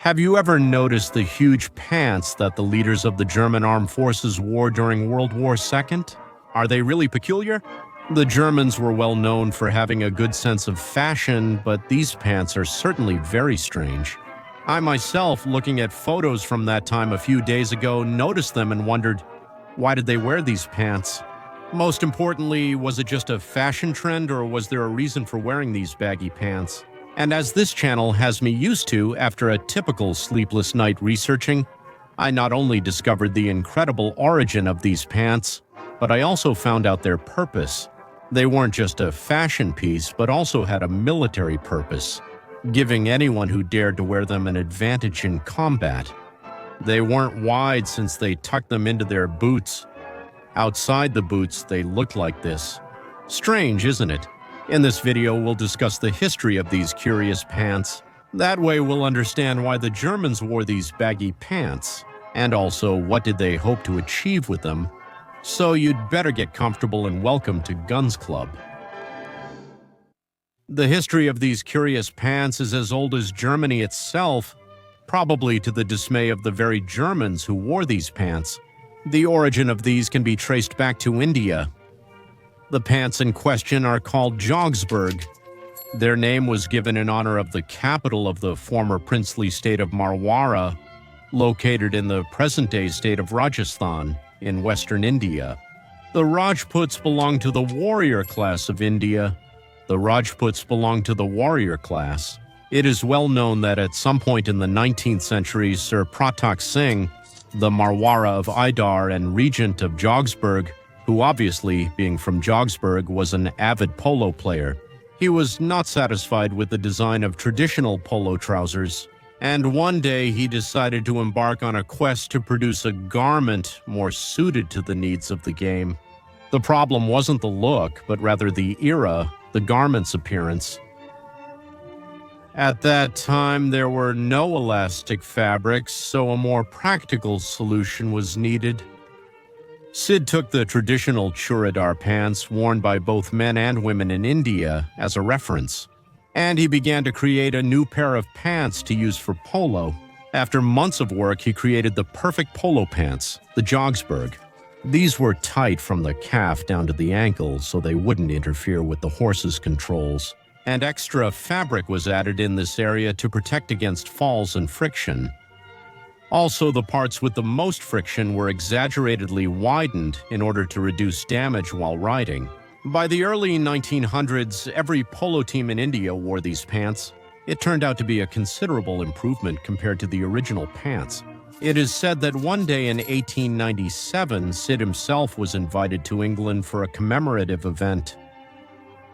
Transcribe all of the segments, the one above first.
Have you ever noticed the huge pants that the leaders of the German armed forces wore during World War II? Are they really peculiar? The Germans were well known for having a good sense of fashion, but these pants are certainly very strange. I myself, looking at photos from that time a few days ago, noticed them and wondered, why did they wear these pants? Most importantly, was it just a fashion trend or was there a reason for wearing these baggy pants? And as this channel has me used to after a typical sleepless night researching, I not only discovered the incredible origin of these pants, but I also found out their purpose. They weren't just a fashion piece, but also had a military purpose, giving anyone who dared to wear them an advantage in combat. They weren't wide since they tucked them into their boots. Outside the boots, they looked like this. Strange, isn't it? In this video, we'll discuss the history of these curious pants. That way we'll understand why the Germans wore these baggy pants, and also what did they hope to achieve with them. So you'd better get comfortable and welcome to Guns Club. The history of these curious pants is as old as Germany itself, probably to the dismay of the very Germans who wore these pants. The origin of these can be traced back to India. The pants in question are called Jogsburg. Their name was given in honor of the capital of the former princely state of Marwara, located in the present-day state of Rajasthan in western India. The Rajputs belong to the warrior class of India. The Rajputs belong to the warrior class. It is well known that at some point in the 19th century, Sir Pratak Singh, the Marwara of Idar and regent of Jogsburg, who obviously, being from Jogsburg, was an avid polo player. He was not satisfied with the design of traditional polo trousers, and one day he decided to embark on a quest to produce a garment more suited to the needs of the game. The problem wasn't the look, but rather the era, the garment's appearance. At that time, there were no elastic fabrics, so a more practical solution was needed. Sid took the traditional churidar pants worn by both men and women in India as a reference, and he began to create a new pair of pants to use for polo. After months of work, he created the perfect polo pants, the Jogsburg. These were tight from the calf down to the ankle so they wouldn't interfere with the horse's controls, and extra fabric was added in this area to protect against falls and friction. Also, the parts with the most friction were exaggeratedly widened in order to reduce damage while riding. By the early 1900s, every polo team in India wore these pants. It turned out to be a considerable improvement compared to the original pants. It is said that one day in 1897, Sid himself was invited to England for a commemorative event.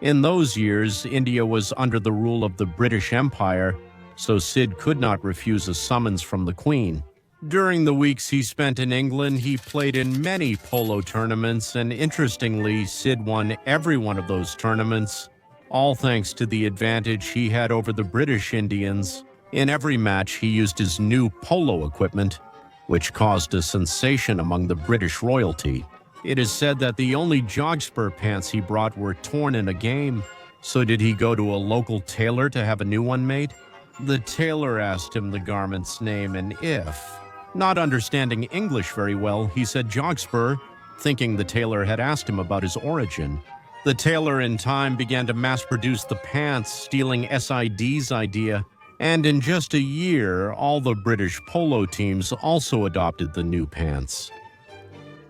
In those years, India was under the rule of the British Empire, so Sid could not refuse a summons from the Queen. During the weeks he spent in England, he played in many polo tournaments, and interestingly, Sid won every one of those tournaments, all thanks to the advantage he had over the British Indians. In every match, he used his new polo equipment, which caused a sensation among the British royalty. It is said that the only Jogspur pants he brought were torn in a game, so did he go to a local tailor to have a new one made? The tailor asked him the garment's name, and if, not understanding English very well, he said Jogspur, thinking the tailor had asked him about his origin. The tailor in time began to mass-produce the pants, stealing SID's idea, and in just a year, all the British polo teams also adopted the new pants.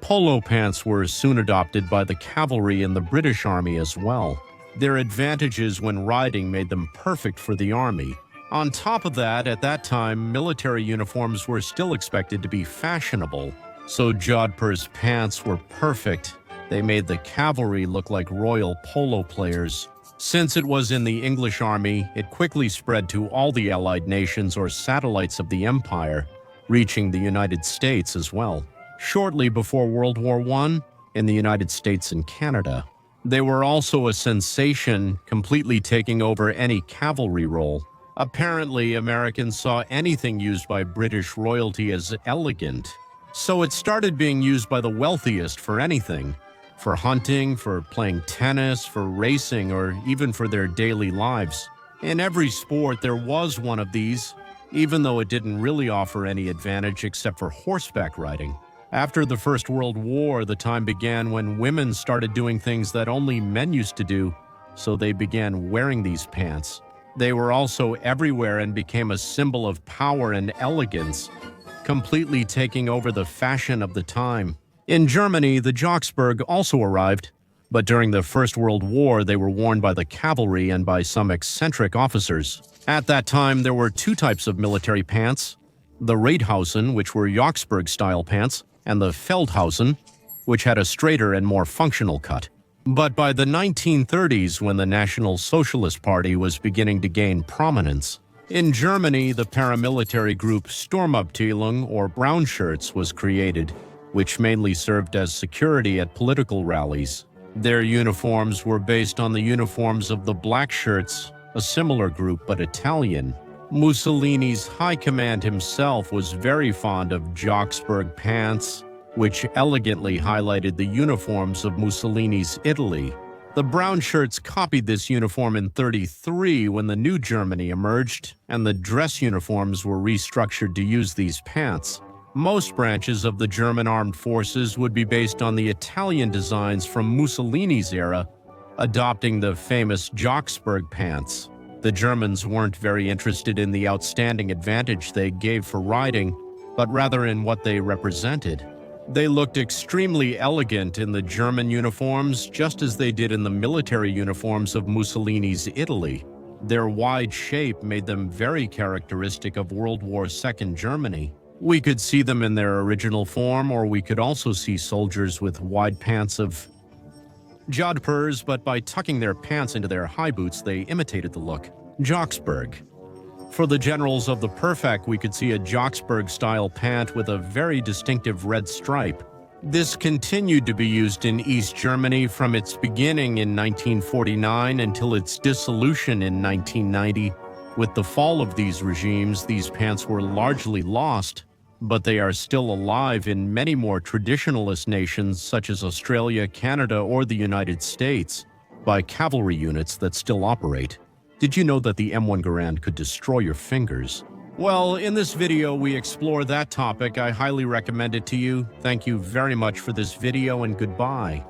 Polo pants were soon adopted by the cavalry in the British Army as well. Their advantages when riding made them perfect for the army. On top of that, at that time, military uniforms were still expected to be fashionable, so Jodhpur's pants were perfect. They made the cavalry look like royal polo players. Since it was in the English army, it quickly spread to all the allied nations or satellites of the empire, reaching the United States as well. Shortly before World War I, in the United States and Canada, they were also a sensation, completely taking over any cavalry role. Apparently, Americans saw anything used by British royalty as elegant, so it started being used by the wealthiest for anything. For hunting, for playing tennis, for racing, or even for their daily lives. In every sport, there was one of these. even though it didn't really offer any advantage except for horseback riding. After the First World War, the time began when women started doing things that only men used to do, so they began wearing these pants. They were also everywhere and became a symbol of power and elegance, completely taking over the fashion of the time. In Germany, the Jocksberg also arrived, but during the First World War, they were worn by the cavalry and by some eccentric officers. At that time, there were two types of military pants: the Reithausen, which were Jocksberg-style pants, and the Feldhausen, which had a straighter and more functional cut. But by the 1930s, when the National Socialist Party was beginning to gain prominence, in Germany, the paramilitary group Sturmabteilung, or Brown Shirts, was created, which mainly served as security at political rallies. Their uniforms were based on the uniforms of the Black Shirts, a similar group but Italian. Mussolini's high command himself was very fond of Jocksberg pants, which elegantly highlighted the uniforms of Mussolini's Italy. The Brown Shirts copied this uniform in '33 when the new Germany emerged, and the dress uniforms were restructured to use these pants. Most branches of the German armed forces would be based on the Italian designs from Mussolini's era, adopting the famous Jocksberg pants. The Germans weren't very interested in the outstanding advantage they gave for riding, but rather in what they represented. They looked extremely elegant in the German uniforms, just as they did in the military uniforms of Mussolini's Italy. Their wide shape made them very characteristic of World War II Germany. We could see them in their original form, or we could also see soldiers with wide pants of jodhpurs, but by tucking their pants into their high boots, they imitated the look. Jocksberg. For the generals of the Perfect, we could see a Jocksberg-style pant with a very distinctive red stripe. This continued to be used in East Germany from its beginning in 1949 until its dissolution in 1990. With the fall of these regimes, these pants were largely lost, but they are still alive in many more traditionalist nations such as Australia, Canada, or the United States, by cavalry units that still operate. Did you know that the M1 Garand could destroy your fingers? Well, in this video, we explore that topic. I highly recommend it to you. Thank you very much for this video, and goodbye.